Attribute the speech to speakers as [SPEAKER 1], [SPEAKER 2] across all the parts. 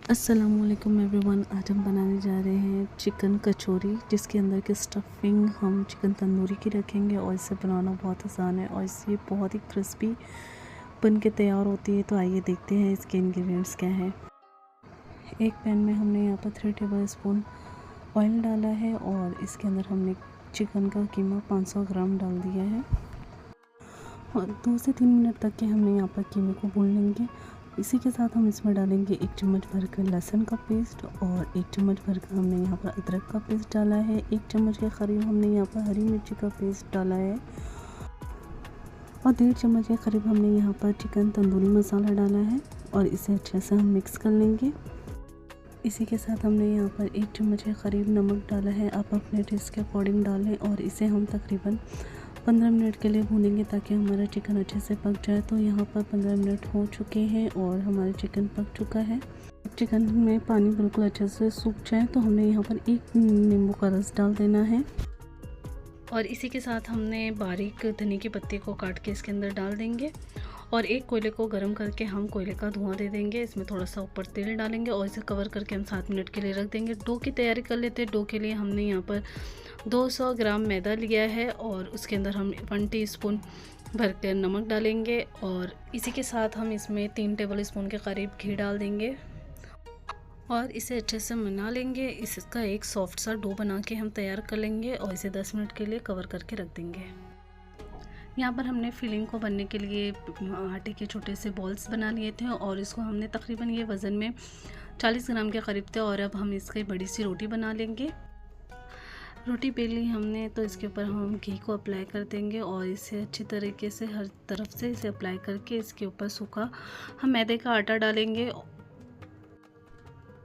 [SPEAKER 1] अस्सलामुअलैकुम एवरीवन। आज हम बनाने जा रहे हैं चिकन कचौरी, जिसके अंदर की स्टफिंग हम चिकन तंदूरी की रखेंगे और इसे बनाना बहुत आसान है और इससे बहुत ही क्रिस्पी बन के तैयार होती है। तो आइए देखते हैं इसके इंग्रेडिएंट्स क्या हैं। एक पैन में हमने यहाँ पर 3 टेबल स्पून ऑयल डाला है और इसके अंदर हमने चिकन का कीमा 500 ग्राम डाल दिया है और 2 से 3 मिनट तक के हमने यहाँ पर कीमे को भून लेंगे। इसी के साथ हम इसमें डालेंगे 1 चम्मच भरकर लहसुन का पेस्ट और 1 चम्मच भरकर हमने यहाँ पर अदरक का पेस्ट डाला है। 1 चम्मच के करीब हमने यहाँ पर हरी मिर्ची का पेस्ट डाला है और 1.5 चम्मच के करीब हमने यहाँ पर चिकन तंदूरी मसाला डाला है और इसे अच्छे से हम मिक्स कर लेंगे। इसी के साथ हमने यहाँ पर 1 चम्मच के करीब नमक डाला है। आप अपने टेस्ट के अकॉर्डिंग डालें और इसे हम तकरीबन 15 मिनट के लिए भूनेंगे ताकि हमारा चिकन अच्छे से पक जाए। तो यहाँ पर 15 मिनट हो चुके हैं और हमारा चिकन पक चुका है। चिकन में पानी बिल्कुल अच्छे से सूख जाए तो हमने यहाँ पर 1 नींबू का रस डाल देना है और इसी के साथ हमने बारीक धनिया की पत्ती को काट के इसके अंदर डाल देंगे और एक कोयले को गर्म करके हम कोयले का धुआं दे देंगे। इसमें थोड़ा सा ऊपर तेल डालेंगे और इसे कवर करके हम 7 मिनट के लिए रख देंगे। डो की तैयारी कर लेते हैं। डो के लिए हमने यहाँ पर 200 ग्राम मैदा लिया है और उसके अंदर हम 1 टीस्पून भर कर नमक डालेंगे और इसी के साथ हम इसमें 3 टेबल स्पून के करीब घी डाल देंगे और इसे अच्छे से मिला लेंगे। इसका एक सॉफ्ट सा डो बना के हम तैयार कर लेंगे और इसे 10 मिनट के लिए कवर करके रख देंगे। यहाँ पर हमने फिलिंग को बनने के लिए आटे के छोटे से बॉल्स बना लिए थे और इसको हमने तकरीबन ये वज़न में 40 ग्राम के करीब थे और अब हम इसकी बड़ी सी रोटी बना लेंगे। रोटी बेली हमने तो इसके ऊपर हम घी को अप्लाई कर देंगे और इसे अच्छी तरीके से हर तरफ से इसे अप्लाई करके इसके ऊपर सूखा हम मैदे का आटा डालेंगे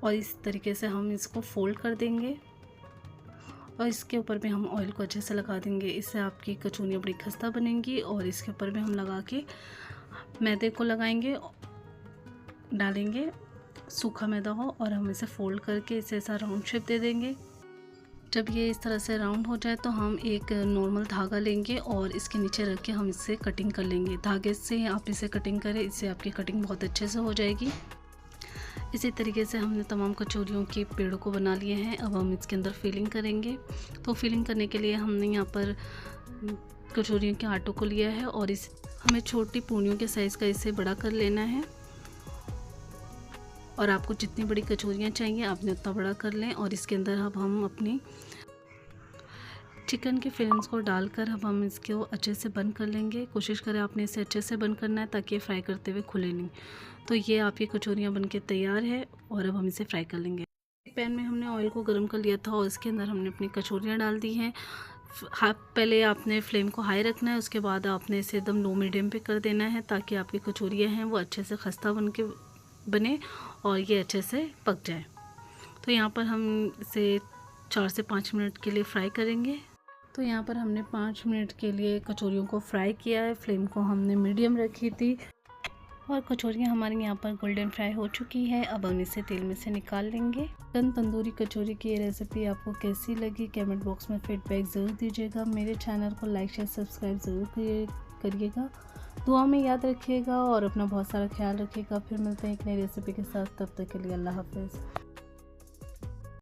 [SPEAKER 1] और इस तरीके से हम इसको फोल्ड कर देंगे और इसके ऊपर भी हम ऑयल को अच्छे से लगा देंगे। इससे आपकी कचौरियाँ बड़ी खस्ता बनेंगी और इसके ऊपर भी हम लगा के मैदे को लगाएंगे, डालेंगे सूखा मैदा हो और हम इसे फोल्ड करके इसे ऐसा राउंड शेप दे देंगे। जब ये इस तरह से राउंड हो जाए तो हम एक नॉर्मल धागा लेंगे और इसके नीचे रख के हम इससे कटिंग कर लेंगे। धागे से आप इसे कटिंग करें, इससे आपकी कटिंग बहुत अच्छे से हो जाएगी। इसी तरीके से हमने तमाम कचौरियों के पेड़ों को बना लिए हैं। अब हम इसके अंदर फिलिंग करेंगे। तो फिलिंग करने के लिए हमने यहाँ पर कचौरियों के आटों को लिया है और इस हमें छोटी पूनियों के साइज़ का इसे बड़ा कर लेना है और आपको जितनी बड़ी कचौरियाँ चाहिए आपने उतना बड़ा कर लें और इसके अंदर अब हम अपनी चिकन के फिलिंग्स को डालकर अब हम इसको अच्छे से बंद कर लेंगे। कोशिश करें आपने इसे अच्छे से बंद करना है ताकि ये फ्राई करते हुए खुले नहीं। तो ये आपकी कचौरियाँ बनके तैयार है और अब हम इसे फ्राई कर लेंगे। एक पैन में हमने ऑयल को गर्म कर लिया था और इसके अंदर हमने अपनी कचौरियाँ डाल दी हैं। पहले आपने फ्लेम को हाई रखना है, उसके बाद आपने इसे एकदम लो मीडियम पे कर देना है ताकि आपकी कचौरियाँ हैं वो अच्छे से खस्ता बने और ये अच्छे से पक जाए। तो यहाँ पर हम इसे 4 से 5 मिनट के लिए फ्राई करेंगे। तो यहाँ पर हमने 5 मिनट के लिए कचौरियों को फ्राई किया है। फ्लेम को हमने मीडियम रखी थी और कचौरियाँ हमारी यहाँ पर गोल्डन फ्राई हो चुकी है। अब हम इसे तेल में से निकाल लेंगे। चिकन तंदूरी कचौरी की ये रेसिपी आपको कैसी लगी कमेंट बॉक्स में फीडबैक ज़रूर दीजिएगा। मेरे चैनल को लाइक शेयर सब्सक्राइब ज़रूर करिएगा। दुआ में याद रखिएगा और अपना बहुत सारा ख्याल रखिएगा। फिर मिलते हैं एक नई रेसिपी के साथ। तब तक के लिए अल्लाह हाफ़िज़।